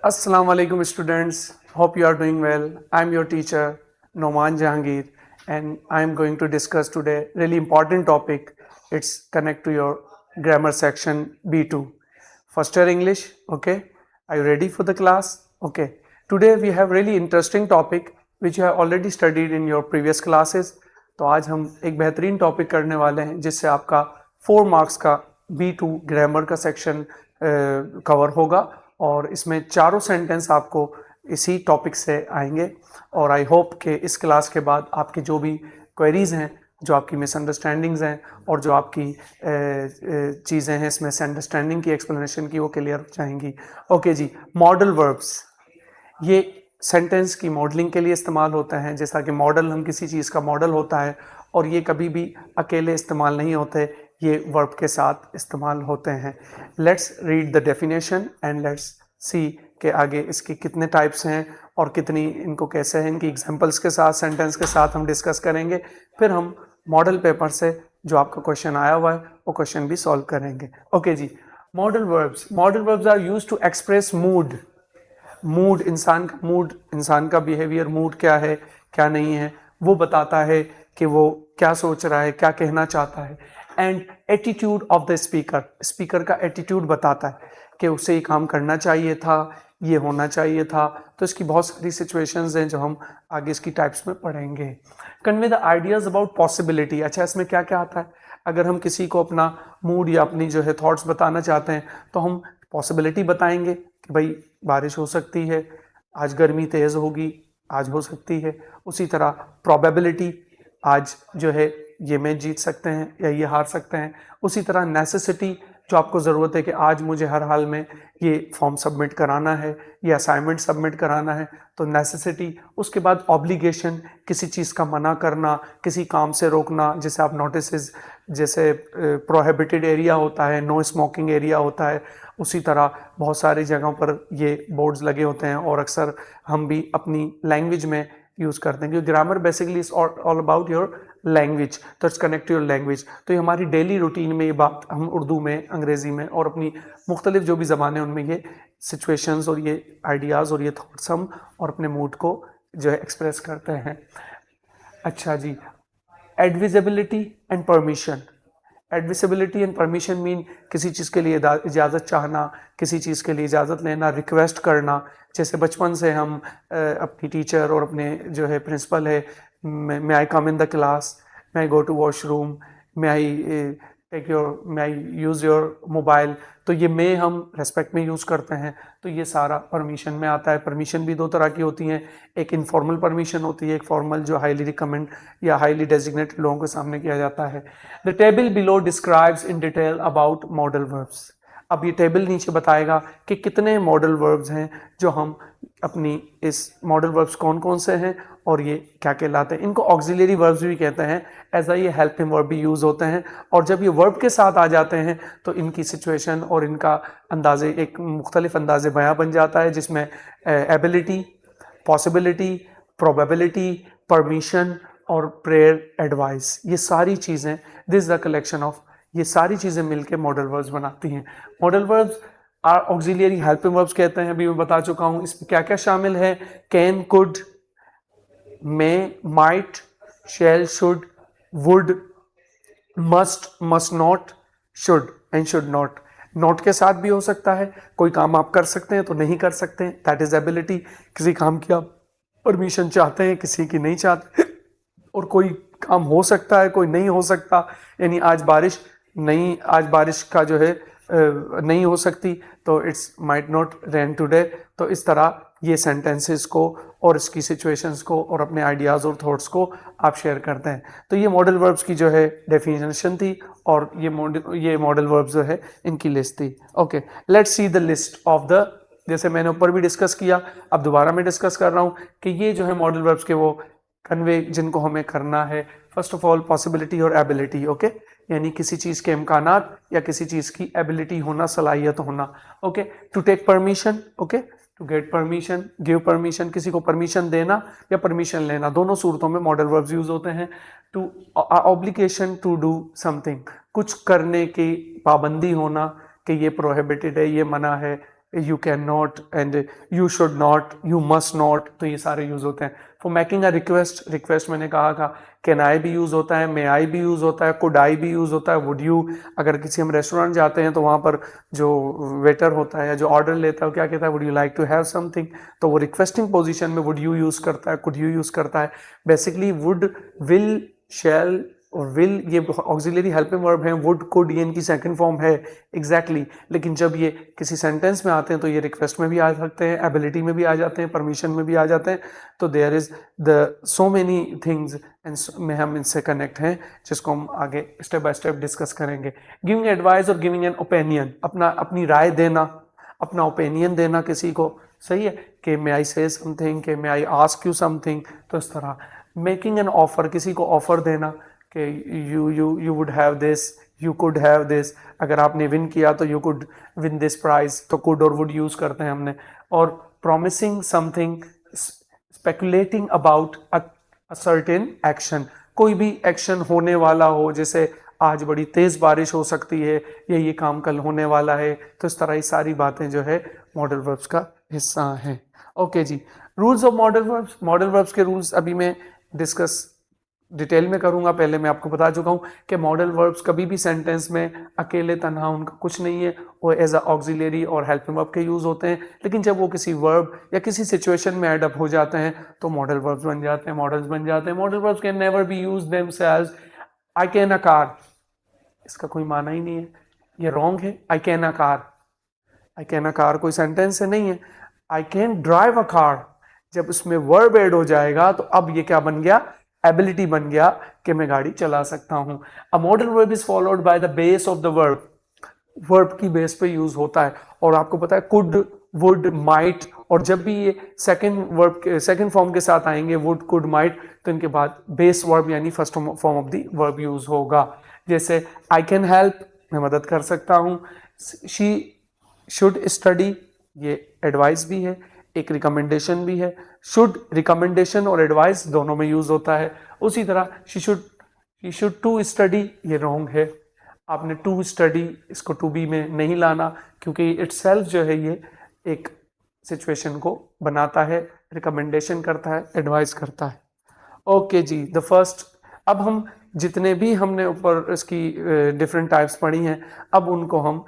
Assalamu alaikum students. Hope you are doing well. I'm your teacher Noman Jahangir and I'm going to discuss today really important topic. It's connect to your grammar section B2. First year English, okay? Are you ready for the class? Okay. Today we have really interesting topic which you have already studied in your previous classes. तो आज हम एक बेहतरीन topic करने वाले हैं जिससे आपका 4 मार्क्स का B2 ग्रामर का सेक्शन कवर होगा और इसमें चारों सेंटेंस आपको इसी टॉपिक से आएंगे और आई होप कि इस क्लास के बाद आपके जो भी क्वेरीज हैं, जो आपकी मिसअंडरस्टैंडिंग्स हैं और जो आपकी चीज़ें हैं इसमें से अंडरस्टैंडिंग की एक्सप्लेनेशन की, वो क्लियर हो जाएंगी। ओके जी, मॉडल वर्ब्स ये सेंटेंस की मॉडलिंग के लिए इस्तेमाल होता है। जैसा कि मॉडल, हम किसी चीज़ का मॉडल होता है और ये कभी भी अकेले इस्तेमाल नहीं होते, ये वर्ब के साथ इस्तेमाल होते हैं। Let's read the definition and let's see के आगे इसकी कितने टाइप्स हैं और कितनी इनको कैसे हैं, इनकी एग्जांपल्स के साथ, सेंटेंस के साथ हम डिस्कस करेंगे। फिर हम मॉडल पेपर से जो आपका क्वेश्चन आया हुआ है वो क्वेश्चन भी सॉल्व करेंगे। ओके जी, model verbs are used to express mood. Mood, इंसान का बिहेवियर, मूड क्या है क्या नहीं है वो बताता है कि वो क्या सोच रहा है, क्या कहना चाहता है। And attitude of the speaker का एटीट्यूड बताता है कि उसे ये काम करना चाहिए था, ये होना चाहिए था। तो इसकी बहुत सारी सिचुएशंस हैं जो हम आगे इसकी टाइप्स में पढ़ेंगे। Convey the ideas about possibility. अच्छा, इसमें क्या क्या आता है? अगर हम किसी को अपना मूड या अपनी जो है थॉट्स बताना चाहते हैं तो हम पॉसिबिलिटी बताएंगे कि भाई बारिश हो सकती है, आज गर्मी तेज़ होगी, आज हो सकती है। उसी तरह प्रोबेबिलिटी, आज जो है ये मैच जीत सकते हैं या ये हार सकते हैं। उसी तरह नेसेसिटी, जो आपको ज़रूरत है कि आज मुझे हर हाल में ये फॉर्म सबमिट कराना है, ये असाइनमेंट सबमिट कराना है, तो नेसेसिटी। उसके बाद ऑब्लिगेशन, किसी चीज़ का मना करना, किसी काम से रोकना। जैसे आप नोटिस, जैसे प्रोहिबिटेड एरिया होता है, नो स्मोकिंग एरिया होता है, उसी तरह बहुत सारी जगहों पर ये बोर्ड्स लगे होते हैं और अक्सर हम भी अपनी लैंग्वेज में यूज़ करते हैं, क्योंकि grammar basically is all about your language. तो it's connect to your language. तो ये हमारी डेली रूटीन में ये बात हम उर्दू में, अंग्रेज़ी में और अपनी मुख्तलिफ जो भी ज़बान है उनमें ये सिचुएशंस और ये आइडियाज़ और ये थॉट्स हम और अपने मूड को जो है एक्सप्रेस करते हैं। अच्छा जी, advisability and permission. Advisability and permission mean किसी चीज़ के लिए इजाज़त चाहना, किसी चीज़ के लिए इजाज़त लेना, रिक्वेस्ट करना। जैसे बचपन से हम अपनी टीचर और अपने जो है प्रिंसिपल है, may I come in the class, may I go to washroom, may I use your mobile. तो ये मे हम रेस्पेक्ट में यूज़ करते हैं, तो ये सारा परमिशन में आता है। परमिशन भी दो तरह की होती हैं, एक इनफॉर्मल परमिशन होती है, एक फॉर्मल जो हाईली रिकमेंड या हाईली डेजिग्नेटेड लोगों के सामने किया जाता है। The table below describes in detail about modal verbs. अब ये टेबल नीचे बताएगा कि कितने मॉडल वर्ब्स हैं जो हम अपनी इस मॉडल वर्ब्स कौन कौन से हैं और ये क्या कहलाते हैं। इनको ऑक्सिलरी वर्ब्स भी कहते हैं, ऐसा ये हेल्पिंग वर्ब भी यूज़ होते हैं। और जब ये वर्ब के साथ आ जाते हैं तो इनकी सिचुएशन और इनका अंदाजे, एक मुख्तलिफ अंदाजे बयां बन जाता है, जिसमें एबिलिटी, पॉसिबिलिटी, प्रोबेबिलिटी, परमिशन और प्रेयर, एडवाइस, ये सारी चीज़ें, दिस द कलेक्शन ऑफ, ये सारी चीज़ें मिलके मॉडल वर्ब्स बनाती हैं। Model verbs are auxiliary helping verbs कहते हैं, अभी मैं बता चुका हूँ। इसमें क्या क्या शामिल है? Can, could, may, might, shall, should, would, must, must not, should and should not. Not के साथ भी हो सकता है, कोई काम आप कर सकते हैं तो नहीं कर सकते हैं, दैट इज एबिलिटी। किसी काम की आप परमिशन चाहते हैं, किसी की नहीं चाहते, और कोई काम हो सकता है, कोई नहीं हो सकता। यानी आज बारिश का जो है नहीं हो सकती, तो it's might not rain today. तो इस तरह ये सेंटेंसेस को और इसकी सिचुएशंस को और अपने आइडियाज़ और थॉट्स को आप शेयर करते हैं। तो ये मॉडल वर्ब्स की जो है डेफिनेशन थी और ये मॉडल वर्ब्स जो है इनकी लिस्ट थी। Okay, let's see the list of the, जैसे मैंने ऊपर भी डिस्कस किया, अब दोबारा मैं डिस्कस कर रहा हूँ कि ये जो है मॉडल वर्ब्स के वो कन्वे जिनको हमें करना है। फर्स्ट ऑफ ऑल पॉसिबिलिटी और एबिलिटी। ओके, यानी किसी चीज़ के इम्कानात या किसी चीज़ की एबिलिटी होना, सलाहियत होना। Okay, to take permission, okay, to get permission, give permission, किसी को परमिशन देना या परमिशन लेना, दोनों सूरतों में मॉडल वर्ब्स यूज होते हैं। To obligation to do something, कुछ करने की पाबंदी होना कि ये प्रोहिबिटेड है, ये मना है, you can not and you should not, you must not, तो ये सारे यूज होते हैं। For making a request, request मैंने कहा था कैन आई भी यूज होता है, मे आई भी यूज होता है, कुड आई भी यूज होता है, वुड यू। अगर किसी हम रेस्टोरेंट जाते हैं तो वहाँ पर जो वेटर होता है या जो ऑर्डर लेता है वो क्या कहता है, would you like to have something, तो वो रिक्वेस्टिंग पोजीशन में वुड यू यूज करता है, कुड यू यूज करता है। बेसिकली वुड, विल, शैल और विल ये ऑक्सिलरी हेल्पिंग वर्ब हैं, वुड, कुड ये इनकी सेकंड फॉर्म है एग्जैक्टली लेकिन जब ये किसी सेंटेंस में आते हैं तो ये रिक्वेस्ट में भी आ सकते हैं, एबिलिटी में भी आ जाते हैं, परमिशन में भी आ जाते हैं। तो there is the so many things and में हम इनसे कनेक्ट हैं जिसको हम आगे स्टेप बाय स्टेप डिस्कस करेंगे। गिविंग एडवाइस और गिविंग एन ओपिनियन, अपनी राय देना, अपना ओपिनियन देना किसी को, सही है कि मे आई से समथिंग, कि मे आई आस्क यू समथिंग, तो इस तरह। मेकिंग एन ऑफर, किसी को ऑफर देना कि you would have this, you could have this, अगर आपने विन किया तो you could win this prize, तो कुड और वुड यूज करते हैं हमने। और promising something, speculating about a certain action, कोई भी एक्शन होने वाला हो, जैसे आज बड़ी तेज बारिश हो सकती है या ये काम कल होने वाला है, तो इस तरह ये सारी बातें जो है मॉडल वर्ब्स का हिस्सा हैं। ओके जी, rules of model verbs, model verbs के रूल्स अभी मैं डिस्कस डिटेल में करूंगा। पहले मैं आपको बता चुका हूं कि मॉडल वर्ब्स कभी भी सेंटेंस में अकेले तन्हा उनका कुछ नहीं है, वो एज अ ऑक्सिलरी और हेल्पिंग वर्ब के यूज होते हैं, लेकिन जब वो किसी वर्ब या किसी सिचुएशन में एड अप हो जाते हैं तो मॉडल वर्ब्स बन जाते हैं, मॉडल्स बन जाते हैं। Model verbs can never be used themselves. I can a car, इसका कोई माना ही नहीं है, ये रॉन्ग है। I can a car, I can a car कोई सेंटेंस से नहीं है। I can drive a car, जब उसमें वर्ब एड हो जाएगा तो अब ये क्या बन गया, एबिलिटी बन गया कि मैं गाड़ी चला सकता हूं। A modal verb is followed by the base of the verb, verb की बेस पे यूज होता है। और आपको पता है कुड, वुड, माइट, और जब भी ये सेकंड वर्ब के सेकंड फॉर्म के साथ आएंगे वुड, कुड, माइट, तो इनके बाद बेस वर्ब यानी first form of the verb use होगा। जैसे आई कैन हेल्प, मैं मदद कर सकता हूं। शी शुड स्टडी, ये एडवाइस भी है, एक रिकमेंडेशन भी है। शुड, रिकमेंडेशन और एडवाइस दोनों में यूज होता है। उसी तरह शी शुड टू स्टडी, ये रॉन्ग है, आपने टू स्टडी इसको टू बी में नहीं लाना, क्योंकि इटसेल्फ जो है ये एक सिचुएशन को बनाता है, रिकमेंडेशन करता है, एडवाइस करता है। ओके जी, द फर्स्ट, अब हम जितने भी हमने ऊपर इसकी डिफरेंट टाइप्स पढ़ी हैं, अब उनको हम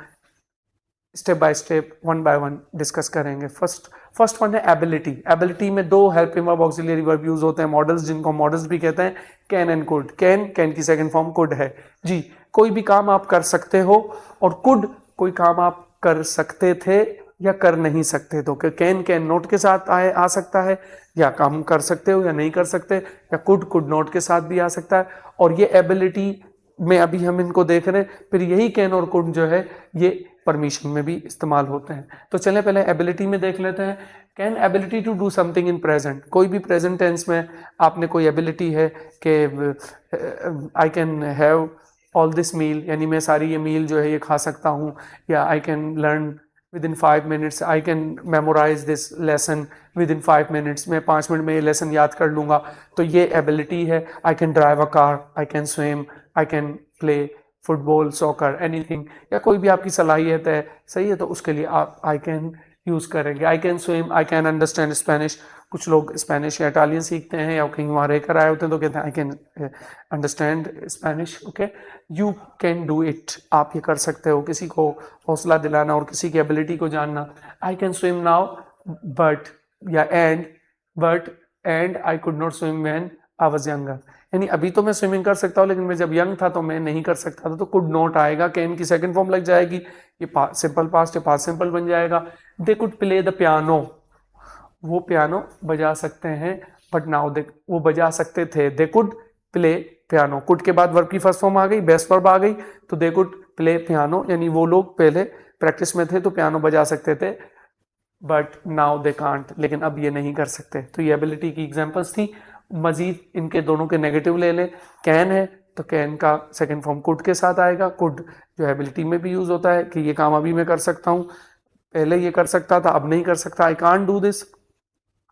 step by step one by one discuss करेंगे। फर्स्ट वन है एबिलिटी। एबिलिटी में दो helping verb auxiliary verb use होते हैं, मॉडल्स, जिनको मॉडल्स भी कहते हैं, कैन एंड कुड। कैन की सेकंड फॉर्म कुड है जी, कोई भी काम आप कर सकते हो, और कुड कोई काम आप कर सकते थे या कर नहीं सकते, तो कैन नोट के साथ आ सकता है, या काम कर सकते हो या नहीं कर सकते, या कुड नोट के साथ भी आ सकता है। और ये एबिलिटी में अभी हम इनको देख रहे हैं, फिर यही कैन और कुड जो है ये परमिशन में भी इस्तेमाल होते हैं। तो चलें पहले एबिलिटी में देख लेते हैं। Can, ability to do something in present, कोई भी प्रेजेंट टेंस में आपने कोई एबिलिटी है कि I can have all this meal, यानी मैं सारी ये मील जो है ये खा सकता हूँ, या I can learn within 5 minutes, I can memorise this lesson within 5 minutes, मैं 5 मिनट में ये लेसन याद कर लूँगा, तो ये एबिलिटी है। I can drive a car, I can swim, I can play football, soccer, anything, या कोई भी आपकी सलाहियत है, सही है, तो उसके लिए आप आई कैन यूज़ करेंगे। आई can swim, I can understand Spanish, कुछ लोग स्पेनिश या इटालियन सीखते हैं या कहीं वहाँ रहकर आए होते हैं तो कहते हैं I can understand Spanish. Okay, you can do it, आप ये कर सकते हो, किसी को हौसला दिलाना और किसी की एबिलिटी को जानना। I can swim now but, या and I could not swim when I was younger, यानी अभी तो मैं स्विमिंग कर सकता हूँ लेकिन मैं जब यंग था तो मैं नहीं कर सकता था, तो कुड नॉट आएगा, कैन की सेकंड फॉर्म लग जाएगी, ये सिंपल पास्ट है, पास्ट सिंपल बन जाएगा। They could play the piano, वो पियानो बजा सकते हैं, बट नाउ दे, वो बजा सकते थे, they could play piano, could के बाद वर्ब की फर्स्ट फॉर्म आ गई, बेस्ट वर्ब आ गई, तो दे कुड प्ले पियानो, यानी वो लोग पहले प्रैक्टिस में थे तो पियानो बजा सकते थे, बट नाउ दे कांट, लेकिन अब ये नहीं कर सकते। तो ये एबिलिटी की एग्जांपल्स थी। मजीद इनके दोनों के नेगेटिव ले लें, कैन है तो कैन का सेकंड फॉर्म कुड के साथ आएगा, कुड जो एबिलिटी में भी यूज होता है कि ये काम अभी मैं कर सकता हूँ, पहले ये कर सकता था अब नहीं कर सकता। I can't do this,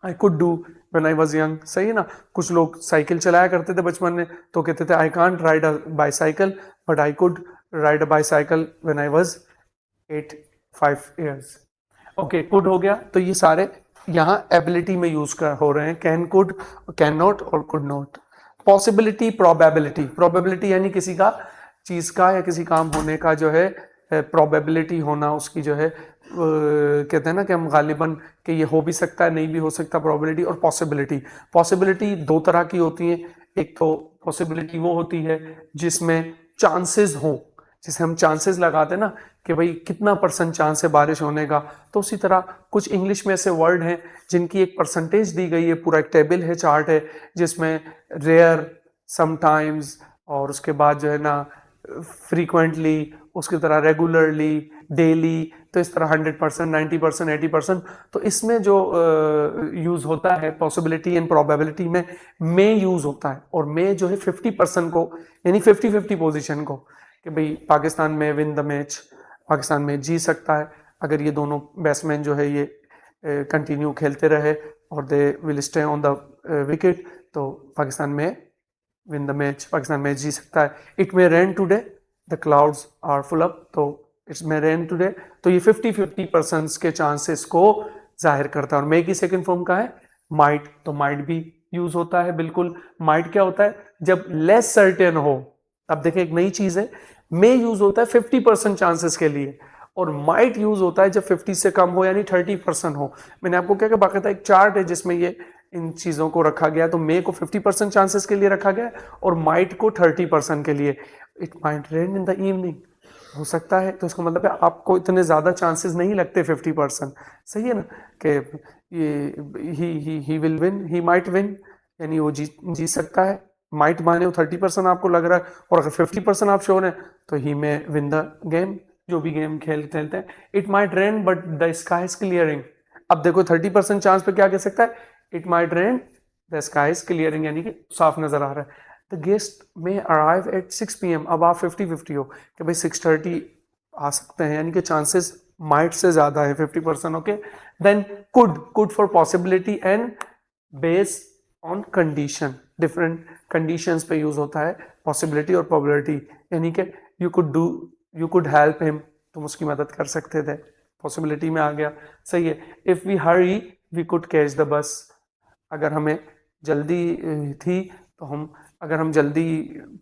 I could do when I was young, सही है ना। कुछ लोग साइकिल चलाया करते थे बचपन में तो कहते थे I can't ride a bicycle but I could ride a bicycle when I was 5 years। Okay, could हो गया, तो ये सारे यहाँ एबिलिटी में यूज कर हो रहे हैं, कैन, कुड, कैन नॉट और could not. Possibility, probability, probability यानी किसी का, चीज का या किसी काम होने का जो है प्रोबेबिलिटी होना, उसकी जो है कहते हैं ना कि हम गालिबन कि ये हो भी सकता है, नहीं भी हो सकता, प्रोबेबिलिटी। और पॉसिबिलिटी, पॉसिबिलिटी दो तरह की होती है। एक तो पॉसिबिलिटी वो होती है जिसमें चांसेस हो, जिसे हम चांसेस लगाते हैं ना कि भाई कितना % चांस है बारिश होने का, तो उसी तरह कुछ इंग्लिश में ऐसे वर्ड हैं जिनकी एक परसेंटेज दी गई है, पूरा एक टेबल है, चार्ट है, जिसमें रेयर, समटाइम्स, और उसके बाद जो है ना फ्रीक्वेंटली, उसकी तरह रेगुलरली, डेली, तो इस तरह 100%, 90%, 80%। तो इसमें जो यूज होता है पॉसिबिलिटी एंड प्रोबेबिलिटी में यूज होता है, और में जो है 50% को, यानी 50-50 पोजीशन को, कि भाई Pakistan may win the match, Pakistan में जीत सकता है अगर ये दोनों बैट्समैन जो है ये कंटिन्यू खेलते रहे और they will stay on the wicket, तो Pakistan may win the match, Pakistan match जीत सकता है। It may rain today, the clouds are full up, तो इट्स मे रेन टुडे, तो ये 50-50% के चांसेस को जाहिर करता है। और मे की सेकंड फॉर्म का है माइट, तो माइट भी यूज होता है, बिल्कुल। माइट क्या होता है, जब लेस सर्टेन हो। अब देखें, एक नई चीज है, मे यूज होता है 50% चांसेस के लिए, और माइट यूज होता है जब 50 से कम हो, यानी 30% हो। मैंने आपको क्या, बाकायदा एक चार्ट है जिसमें ये इन चीजों को रखा गया, तो मे को 50% चांसेस के लिए रखा गया और माइट को 30% के लिए। It might rain in the evening, हो सकता है, तो इसका मतलब है आपको इतने ज्यादा चांसेस नहीं लगते 50%, सही है ना, कि ये he will win, he might win, यानी वो जीत सकता है। माइट माने वो 30% आपको लग रहा है, और अगर 50% आप श्योर हैं तो ही में विन द गेम, जो भी गेम खेलते हैं। It might rain but the sky is clearing. अब देखो 30% चांस पे क्या कह सकता है, it might rain, the sky is clearing, यानी कि साफ नजर आ रहा है। द गेस्ट में अराइव एट 6 PM, अब आप 50-50 हो कि भाई 6:30 आ सकते हैं, यानी कि चांसेस माइट से ज्यादा है 50%। Okay, then could for possibility and base on condition, different conditions पे यूज होता है पॉसिबिलिटी और प्रोबेबिलिटी, यानी कि यू कुड हेल्प हिम, तुम उसकी मदद कर सकते थे, पॉसिबिलिटी में आ गया, सही है। If we hurry we could catch the bus, अगर हमें जल्दी थी तो हम, अगर हम जल्दी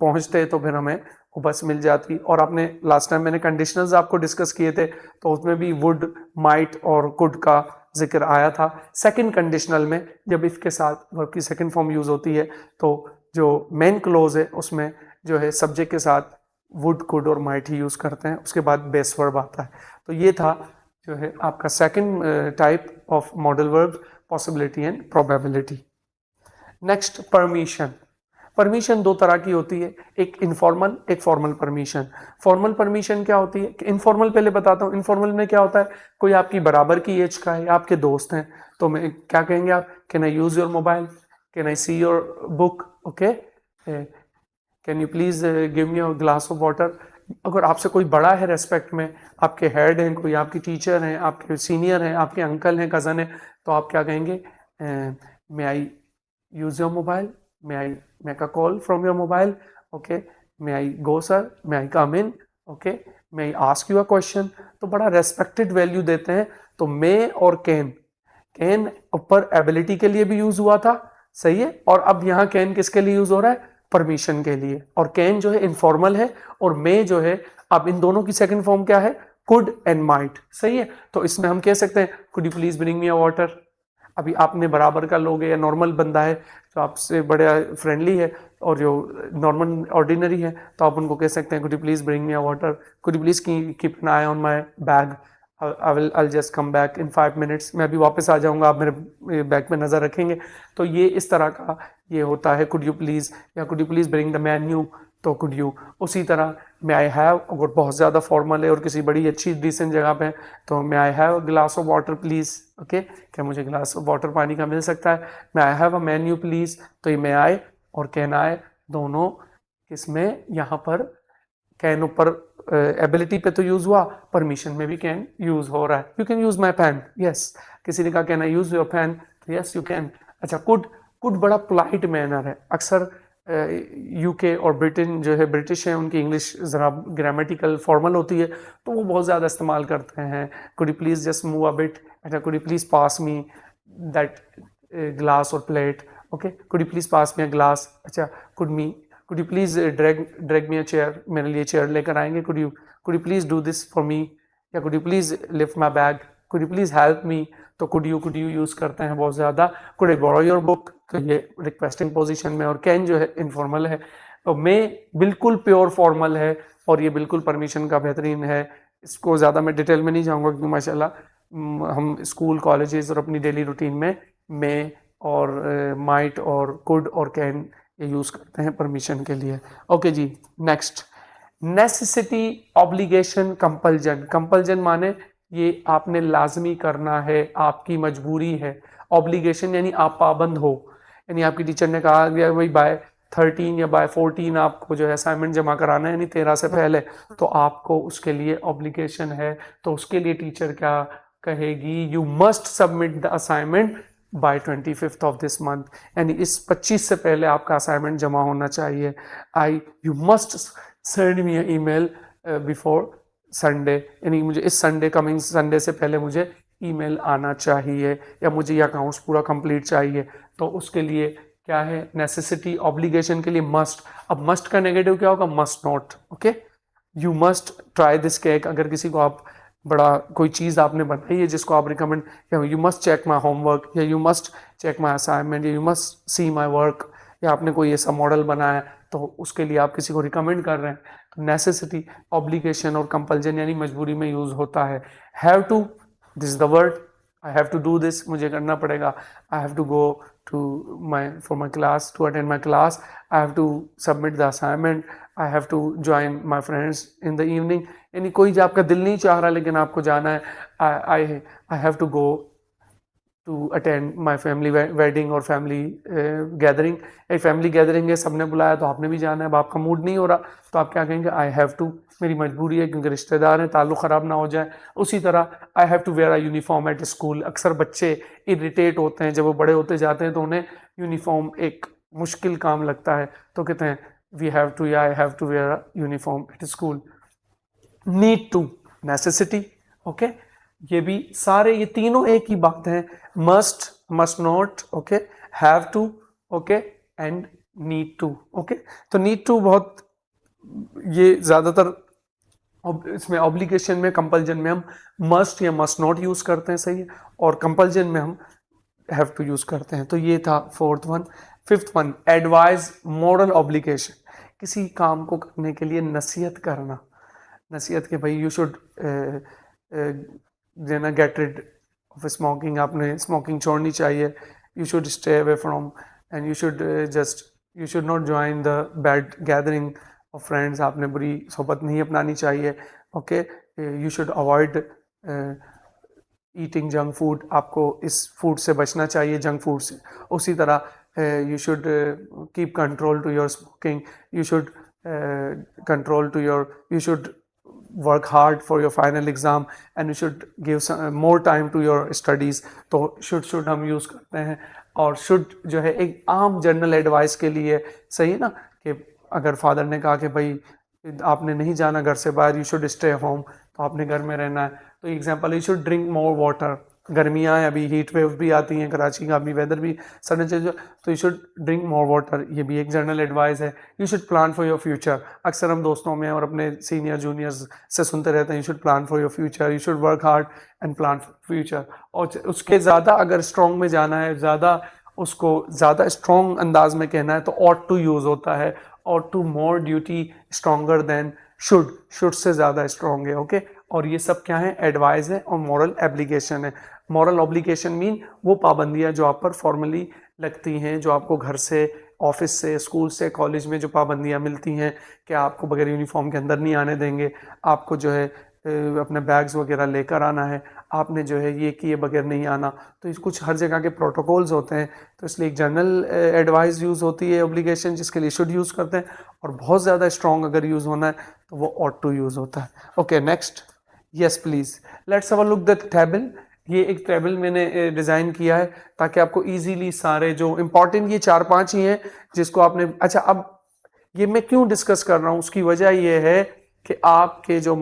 पहुंचते तो फिर हमें वो बस मिल जाती। और आपने लास्ट टाइम मैंने कंडीशनल्स आपको डिस्कस किए थे, तो उसमें भी वुड, माइट और कुड का जिक्र आया था। सेकंड कंडीशनल में जब इफ के साथ वर्ब की सेकंड फॉर्म यूज होती है, तो जो मेन क्लोज है उसमें जो है सब्जेक्ट के साथ वुड, कुड और माइट ही यूज करते हैं, उसके बाद बेस वर्ब आता है। तो ये था जो है आपका second type of modal verb, possibility and probability. Next, permission. Permission दो तरह की होती है, एक इनफॉर्मल, एक फॉर्मल परमिशन। फॉर्मल परमिशन क्या होती है, इनफॉर्मल पहले बताता हूँ। इनफॉर्मल में क्या होता है, कोई आपकी बराबर की एज का है, आपके दोस्त हैं, तो मैं क्या कहेंगे आप, can I use your mobile, can I see your book, okay, can you please give me a glass of water. अगर आपसे कोई बड़ा है रेस्पेक्ट में, आपके हेड हैं, कोई आपकी टीचर हैं, आपके सीनियर हैं, आपके अंकल हैं, कजन हैं, तो आप क्या कहेंगे, मे आई use your mobile, may I make a call from your mobile, okay, may I go sir, may I come in, okay, may I ask you a question। तो बड़ा रेस्पेक्टेड वैल्यू देते हैं। तो मे और कैन, कैन ऊपर ability के लिए भी यूज हुआ था, सही है, और अब यहाँ कैन किसके लिए यूज हो रहा है, परमिशन के लिए। और कैन जो है इनफॉर्मल है, और मे जो है, अब इन दोनों की सेकंड फॉर्म क्या है, कुड एंड माइट, सही है। तो इसमें हम कह सकते हैं, could you please bring me a water. अभी आपने बराबर का लोग है या नॉर्मल बंदा है जो आपसे बड़े फ्रेंडली है और जो नॉर्मल ऑर्डिनरी है, तो आप उनको कह सकते हैं, could you please bring me a water, could you please keep an I on my bag, I just come back in 5 minutes, मैं अभी वापस आ जाऊंगा, आप मेरे बैग में नज़र रखेंगे। तो ये इस तरह का ये होता है, कुड यू प्लीज, या could you please bring the menu, तो कुड यू। उसी तरह मे आई हैव, अगर बहुत ज़्यादा फॉर्मल है और किसी बड़ी अच्छी डिसेंट जगह पे, तो may I have a glass of water please, okay, क्या मुझे ग्लास ऑफ वाटर पानी का मिल सकता है। May I have a menu please, तो ये मे आई और कैन आई दोनों किसमें, यहाँ पर कैन ऊपर एबिलिटी पे तो यूज हुआ, परमिशन में भी कैन यूज हो रहा है। You can use my pen, yes, किसी ने कहा can I use your pen, तो यस यू कैन। अच्छा, कुड, कुड बड़ा पोलाइट मैनर है, अक्सर यूके और ब्रिटेन जो है, ब्रिटिश है, उनकी इंग्लिश ज़रा ग्रामेटिकल फॉर्मल होती है, तो वो बहुत ज़्यादा इस्तेमाल करते हैं। Could you please just move a bit, अच्छा could you please pass me that glass और plate, okay could you please pass me a glass, अच्छा could you please drag me a chair, मेरे लिए चेयर लेकर आएंगे, could you please do this for me, या could you please lift my bag, could you please help me, तो could you use करते हैं बहुत ज़्यादा। Could I borrow your book, तो ये रिक्वेस्टिंग पोजीशन में, और कैन जो है इनफॉर्मल है, और मे बिल्कुल प्योर फॉर्मल है, और ये बिल्कुल परमिशन का बेहतरीन है। इसको ज़्यादा मैं डिटेल में नहीं जाऊँगा क्योंकि माशाल्लाह हम स्कूल कॉलेजेस और अपनी डेली रूटीन में मे और माइट और कुड और कैन ये यूज़ करते हैं परमिशन के लिए। ओके जी, next, necessity, obligation, compulsion. Compulsion माने ये आपने लाजमी करना है, आपकी मजबूरी है। ऑब्लिगेशन यानी आप पाबंद हो, यानी आपकी टीचर ने कहा गया भाई बाय 13 या बाय 14 आपको जो है असाइनमेंट जमा कराना है, यानी 13 से पहले, तो आपको उसके लिए ऑब्लिगेशन है। तो उसके लिए टीचर क्या कहेगी, you must submit the assignment bye 25th of this month, यानी इस 25 से पहले आपका असाइनमेंट जमा होना चाहिए। You must send me email before Sunday, यानी मुझे इस संडे, कमिंग संडे से पहले मुझे ईमेल आना चाहिए, या मुझे ये अकाउंट्स पूरा कंप्लीट चाहिए। तो उसके लिए क्या है, नेसेसिटी, ऑब्लिगेशन के लिए मस्ट। अब मस्ट का नेगेटिव क्या होगा, must not, okay. You must try this cake, अगर किसी को आप बड़ा कोई चीज़ आपने बनाई है जिसको आप recommend, you must check my homework, या you must check my assignment, या you must see my work, या आपने कोई ऐसा मॉडल बनाया है तो उसके लिए आप किसी को रिकमेंड कर रहे हैं, तो नेसेसिटी, ऑब्लिगेशन और कंपल्जन यानी मजबूरी में यूज़ होता है। Have to, this is the word, I have to do this, मुझे करना पड़ेगा। I have to go to my for my class, to attend my class, I have to submit the assignment, I have to join my friends in the evening, यानी कोई जो आपका दिल नहीं चाह रहा लेकिन आपको जाना है। I have to go to attend my family wedding और फैमिली गैदरिंग, एक फैमिली गैदरिंग है, सबने बुलाया तो आपने भी जाना है, अब आपका मूड नहीं हो रहा तो आप क्या कहेंगे, आई हैव टू, मेरी मजबूरी है क्योंकि रिश्तेदार हैं, ताल्लुक ख़राब ना हो जाए। उसी तरह I have to wear a uniform at school, अक्सर बच्चे इरिटेट होते हैं जब वो बड़े होते जाते हैं तो उन्हें यूनिफॉर्म एक मुश्किल काम लगता है, तो कहते हैं वी हैव टू, या I have to wear a uniform at school. Need to, necessity, okay, ये भी सारे, ये तीनों एक ही बात है, must, must not, okay, have to, okay, and need to, okay. तो नीड टू बहुत, ये ज्यादातर इसमें ऑब्लिगेशन में, कंपल्जन में हम मस्ट या मस्ट नॉट यूज करते हैं, सही है, और कंपल्जन में हम हैव टू यूज करते हैं। तो ये था fourth one. Fifth one, advise, moral obligation, किसी काम को करने के लिए नसीहत करना, नसीहत के भाई यू शुड देना, गेट रिड ऑफ स्मोकिंग, आपने स्मोकिंग छोड़नी चाहिए, you should stay away from, and you should just, you should not join the bad gathering of friends, आपने बुरी सोबत नहीं अपनानी चाहिए, okay. You should avoid eating junk food, आपको इस फूड से बचना चाहिए, जंक फूड से। उसी तरह you should keep control to your smoking, you should control to your, you should work hard for your final exam, and you should give more time to your studies. तो should हम use करते हैं, और should जो है एक आम general advice के लिए, सही है ना, कि अगर फादर ने कहा कि भाई आपने नहीं जाना घर से बाहर, यू शुड स्टे होम, तो आपने घर में रहना है। तो example, you should drink more water, गर्मियाँ हैं अभी, हीट वेव भी आती हैं, कराची का अभी वेदर भी सडन चेंज, तो you should drink more water, ये भी एक जनरल एडवाइस है। You should plan for your future, अक्सर हम दोस्तों में और अपने सीनियर जूनियर्स से सुनते रहते हैं, you should plan for your future, you should work hard and plan for future. और उसके ज़्यादा अगर स्ट्रॉन्ग में जाना है, ज़्यादा उसको ज़्यादा स्ट्रॉन्ग अंदाज में कहना है तो ऑट टू यूज़ होता है, और to more duty stronger than should से ज़्यादा स्ट्रॉन्ग है, ओके। और ये सब क्या है, एडवाइस है और मॉरल एब्लिगेशन है। मॉरल ऑब्लिगेशन मीन वो पाबंदियां जो आप पर फॉर्मली लगती हैं, जो आपको घर से, ऑफिस से, स्कूल से, कॉलेज में जो पाबंदियां मिलती हैं कि आपको बगैर यूनिफॉर्म के अंदर नहीं आने देंगे, आपको जो है अपने बैग्स वगैरह लेकर आना है, आपने जो है ये किए बगैर नहीं आना। तो इस कुछ हर जगह के प्रोटोकॉल्स होते हैं, तो इसलिए एक जनरल एडवाइस यूज़ होती है, ऑब्लिगेशन, जिसके लिए शुड यूज़ करते हैं, और बहुत ज़्यादा स्ट्रॉन्ग अगर यूज़ होना है तो वो ऑट टू यूज़ होता है। Okay, next, yes please, let's have a look at the table, ये एक टेबल मैंने डिज़ाइन किया है ताकि आपको इजीली सारे जो इम्पोर्टेंट ये 4-5 ही हैं जिसको आपने, अच्छा अब ये मैं क्यों डिस्कस कर रहा हूँ उसकी वजह ये है कि आपके जो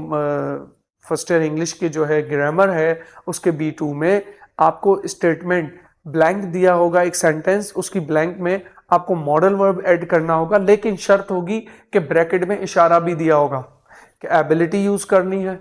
फर्स्ट ईयर इंग्लिश के जो है ग्रामर है उसके B2 में आपको स्टेटमेंट ब्लैंक दिया होगा, एक सेंटेंस, उसकी ब्लैंक में आपको मॉडल वर्ब ऐड करना होगा, लेकिन शर्त होगी कि ब्रैकेट में इशारा भी दिया होगा कि एबिलिटी यूज करनी है,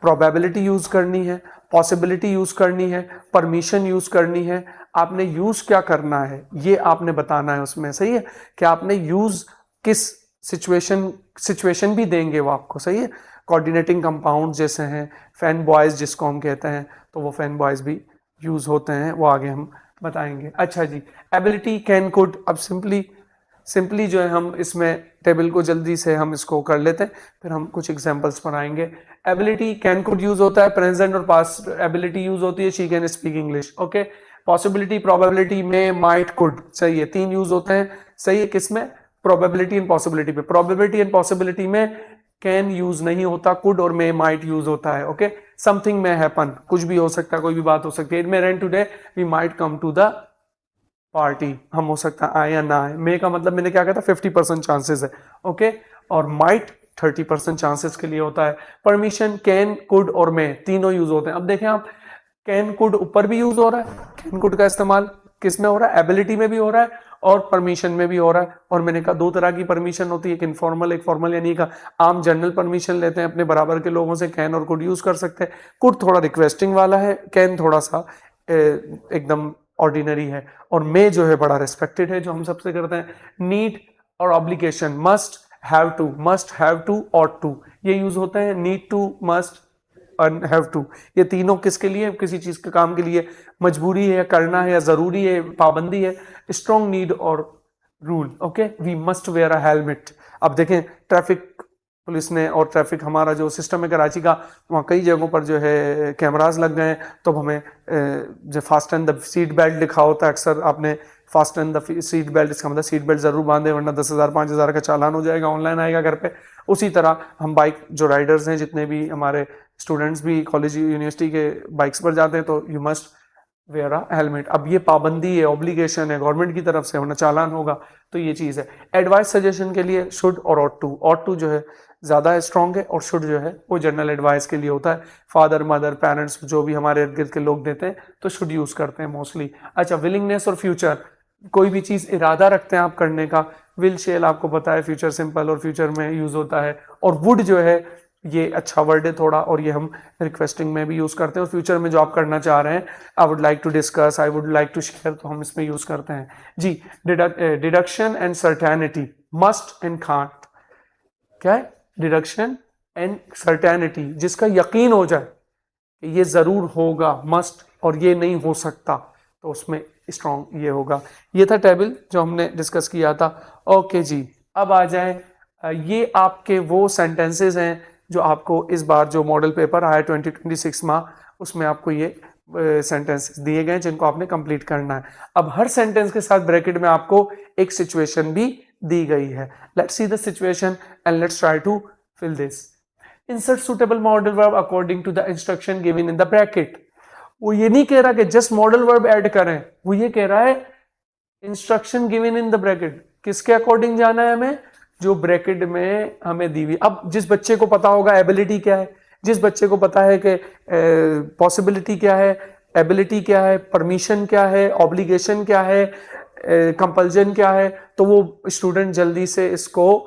प्रोबेबिलिटी यूज करनी है, पॉसिबिलिटी यूज करनी है, परमिशन यूज करनी है, आपने यूज क्या करना है ये आपने बताना है उसमें, सही है, कि आपने यूज किस सिचुएशन भी देंगे वो आपको, सही है। कोऑर्डिनेटिंग कंपाउंड जैसे हैं फैन बॉयज जिसको हम कहते हैं, तो वो फैन बॉयज भी यूज होते हैं, वो आगे हम बताएंगे। अच्छा जी, एबिलिटी कैन कुड, अब सिंपली जो है हम इसमें टेबल को जल्दी से हम इसको कर लेते हैं, फिर हम कुछ एग्जांपल्स पर आएंगे। एबिलिटी कैन कुड यूज होता है, प्रेजेंट और पास्ट एबिलिटी यूज होती है, she can speak English, okay. Possibility probability में माइट कुड, सही है, 3 यूज होते हैं, सही है, किसमें, प्रोबेबिलिटी एंड पॉसिबिलिटी पे। प्रोबेबिलिटी एंड पॉसिबिलिटी में कैन यूज नहीं होता, कुड और मे माइट यूज होता है, ओके। समथिंग में हैपन, कुछ भी हो सकता है, कोई भी बात हो सकती है। It may rain today, we might come to the party, हम हो सकता है आए या ना आए। मे का मतलब मैंने क्या कहा था, 50% चांसेस है, ओके। और माइट 30% चांसेस के लिए होता है। परमिशन कैन कुड और मे तीनों यूज होते हैं। अब देखें आप, कैन कुड ऊपर भी यूज हो रहा है, कैन कुड का इस्तेमाल किस में हो रहा है, एबिलिटी में भी हो रहा है और परमिशन में भी हो रहा है। और मैंने कहा 2 तरह की परमिशन होती है, एक इनफॉर्मल एक फॉर्मल, यानी का आम जनरल परमिशन लेते हैं अपने बराबर के लोगों से, कैन और कुड यूज कर सकते हैं। कुड थोड़ा रिक्वेस्टिंग वाला है, कैन थोड़ा सा एकदम ऑर्डिनरी है। और मे जो है बड़ा रेस्पेक्टेड है, जो हम सबसे करते हैं। नीड और obligation, must have to ought to, ये यूज होते हैं। Need to, must, have to, ये तीनों किसके लिए, किसी चीज के काम के लिए, मजबूरी है, करना है या जरूरी है, पाबंदी है। स्ट्रॉन्ग नीड और rule, okay. We must wear a helmet. अब देखें ट्रैफिक पुलिस ने और ट्रैफिक हमारा जो सिस्टम है कराची का, वहाँ कई जगहों पर जो है कैमरास लग गए हैं, तो हमें जो फास्टन द सीट बेल्ट लिखा होता है, अक्सर आपने फास्टन द सीट बेल्ट, इसका मतलब सीट बेल्ट जरूर बांधे वरना 10,000 5,000 का चालान हो जाएगा, ऑनलाइन आएगा घर पे। उसी तरह हम बाइक जो राइडर्स हैं, जितने भी हमारे स्टूडेंट्स भी कॉलेज यूनिवर्सिटी के बाइक्स पर जाते हैं, तो you must wear a helmet. अब ये पाबंदी है, ऑब्लिगेशन है गवर्नमेंट की तरफ से, वरना चालान होगा, तो ये चीज़ है। एडवाइस सजेशन के लिए शुड और ऑट टू जो है ज़्यादा स्ट्रॉन्ग है, और शुड जो है वो जनरल एडवाइस के लिए होता है। फादर मदर पेरेंट्स जो भी हमारे इर्द गिर्द के लोग देते हैं, तो शुड यूज़ करते हैं मोस्टली। अच्छा, विलिंगनेस और फ्यूचर, कोई भी चीज़ इरादा रखते हैं आप करने का, विल शेल आपको पता है फ्यूचर सिंपल और फ्यूचर में यूज़ होता है। और वुड जो है ये अच्छा वर्ड है थोड़ा, और ये हम रिक्वेस्टिंग में भी यूज़ करते हैं। और फ्यूचर में जो आप करना चाह रहे हैं, I would like to discuss, I would like to share, तो हम इसमें यूज़ करते हैं जी। Deduction and certainty, must and can't, क्या है, डिडक्शन एंड सर्टेनिटी, जिसका यकीन हो जाए कि ये ज़रूर होगा, मस्ट, और ये नहीं हो सकता, तो उसमें स्ट्रॉन्ग ये होगा। ये था टेबल जो हमने डिस्कस किया था, ओके जी। अब आ जाए, ये आपके वो सेंटेंसेस हैं जो आपको इस बार जो मॉडल पेपर आया 2026 में, उसमें आपको ये सेंटेंसेस दिए गए जिनको आपने कंप्लीट करना है। अब हर सेंटेंस के साथ ब्रैकेट में आपको एक सिचुएशन भी दी गई है। Let's see the situation and let's try to fill this. Insert suitable model verb according to the instruction given in the bracket. वो ये नहीं कह रहा कि जस्ट मॉडल वर्ब ऐड करें, वो ये कह रहा है instruction given in the bracket, किसके अकॉर्डिंग जाना है हमें, जो ब्रैकेट में हमें दी हुई। अब जिस बच्चे को पता होगा एबिलिटी क्या है, जिस बच्चे को पता है कि पॉसिबिलिटी क्या है, एबिलिटी क्या है, परमिशन क्या है, ऑब्लिगेशन क्या है, कंपल्जन क्या है, तो वो स्टूडेंट जल्दी से इसको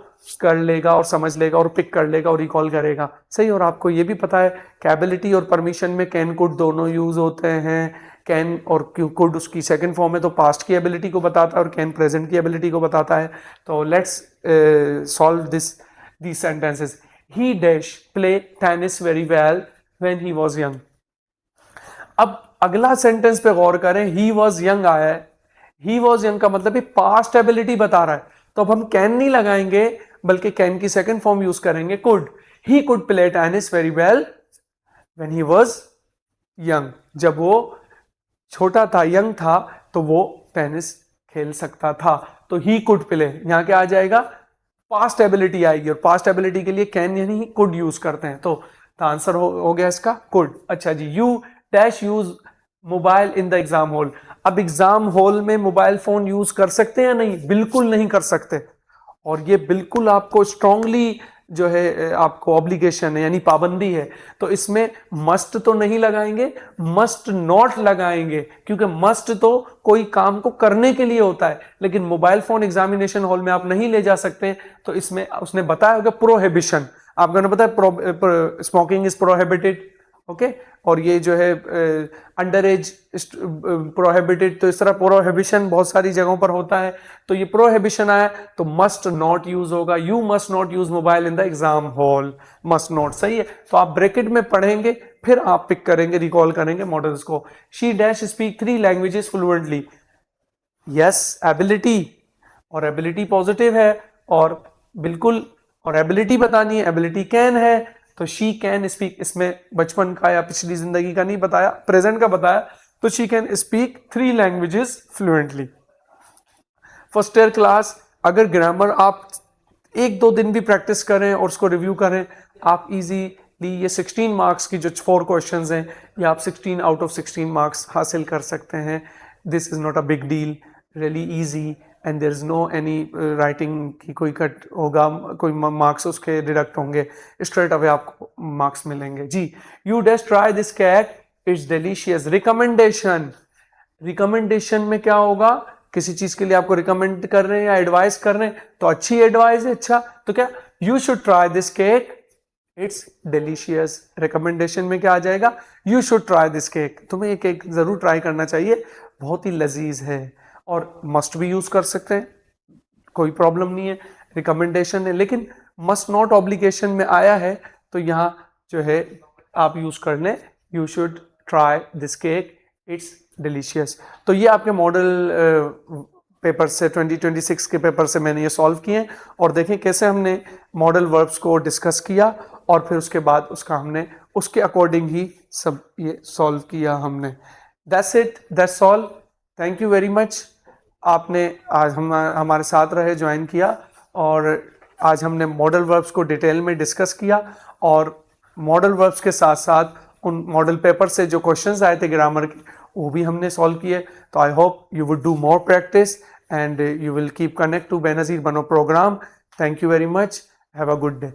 कर लेगा और समझ लेगा और पिक कर लेगा और रिकॉल करेगा, सही। और आपको ये भी पता है कि एबिलिटी और परमिशन में कैन कुड दोनों यूज होते हैं। कैन और कुड उसकी सेकंड फॉर्म है, तो पास्ट की एबिलिटी को बताता है, और कैन प्रेजेंट की एबिलिटी को बताता है। तो let's solve these sentences. He dash play tennis very well when he was young. अब अगला सेंटेंस पे गौर करें, he was young आया है, he was young का मतलब पास्ट एबिलिटी बता रहा है, तो अब हम कैन नहीं लगाएंगे बल्कि कैन की सेकंड फॉर्म यूज करेंगे, could. he could play tennis very well when he was young, जब वो छोटा था, यंग था, तो वो टेनिस खेल सकता था, तो ही कुड प्ले, यहां क्या आ जाएगा, पास्ट एबिलिटी आएगी, और पास्ट एबिलिटी के लिए कैन यानी कुड यूज करते हैं, तो आंसर हो गया इसका कुड। अच्छा जी, you dash use mobile in the exam hall. अब एग्जाम हॉल में मोबाइल फोन यूज कर सकते हैं या नहीं? बिल्कुल नहीं कर सकते। और ये बिल्कुल आपको स्ट्रांगली जो है आपको ऑब्लिगेशन है, यानी पाबंदी है। तो इसमें मस्ट तो नहीं लगाएंगे, मस्ट नॉट लगाएंगे, क्योंकि मस्ट तो कोई काम को करने के लिए होता है, लेकिन मोबाइल फोन एग्जामिनेशन हॉल में आप नहीं ले जा सकते। तो इसमें उसने बताया होगा प्रोहिबिशन, आपको पता है स्मोकिंग इज प्रोहिबिटेड, ओके। और ये जो है अंडर एज प्रोहिबिटेड, तो इस तरह प्रोहिबिशन बहुत सारी जगहों पर होता है। तो ये प्रोहिबिशन आया तो मस्ट नॉट यूज होगा, you must not use mobile in the exam hall, must not, सही है। तो आप ब्रैकेट में पढ़ेंगे, फिर आप पिक करेंगे, रिकॉल करेंगे मॉडल्स को। She dash speak 3 languages fluently, yes ability, और एबिलिटी पॉजिटिव है, और बिल्कुल, और एबिलिटी बतानी है, एबिलिटी कैन है, तो शी कैन स्पीक, इसमें बचपन का या पिछली जिंदगी का नहीं बताया, प्रेजेंट का बताया, तो she can speak 3 languages fluently. First year class, अगर ग्रामर आप 1-2 दिन भी प्रैक्टिस करें और उसको रिव्यू करें, आप इजीली ये 16 मार्क्स की जो 4 क्वेश्चंस हैं, ये आप 16 आउट ऑफ 16 मार्क्स हासिल कर सकते हैं। This is not a big deal, really easy, and there is no any writing की कोई कट होगा, कोई मार्क्स उसके डिडक्ट होंगे, स्ट्रेट अवे आपको मार्क्स मिलेंगे जी। You dash try this cake, it's delicious. Recommendation, recommendation में क्या होगा, किसी चीज के लिए आपको रिकमेंड कर रहे हैं या एडवाइस कर रहे हैं, तो अच्छी एडवाइस है, अच्छा, तो क्या, you should try this cake, it's delicious. Recommendation में क्या आ जाएगा, you should try this cake, तुम्हें ये केक जरूर ट्राई करना चाहिए, बहुत ही लजीज है। और मस्ट भी यूज कर सकते हैं, कोई प्रॉब्लम नहीं है, रिकमेंडेशन है, लेकिन मस्ट नॉट ऑब्लिगेशन में आया है, तो यहां जो है आप यूज कर लें, you should try this cake, it's delicious. तो ये आपके मॉडल पेपर से 2026 के पेपर से मैंने ये सॉल्व किए, और देखें कैसे हमने मॉडल वर्ब्स को डिस्कस किया, और फिर उसके बाद उसका हमने उसके अकॉर्डिंग ही सब ये सॉल्व किया हमने। That's it, that's all, thank you very much. आपने आज हमारे साथ रहे, ज्वाइन किया, और आज हमने मॉडल वर्ब्स को डिटेल में डिस्कस किया, और मॉडल वर्ब्स के साथ साथ उन मॉडल पेपर से जो क्वेश्चंस आए थे ग्रामर के, वो भी हमने सॉल्व किए। तो I hope you would do more practice and you will keep connect to Benazir बनो programme. Thank you very much, have a good day.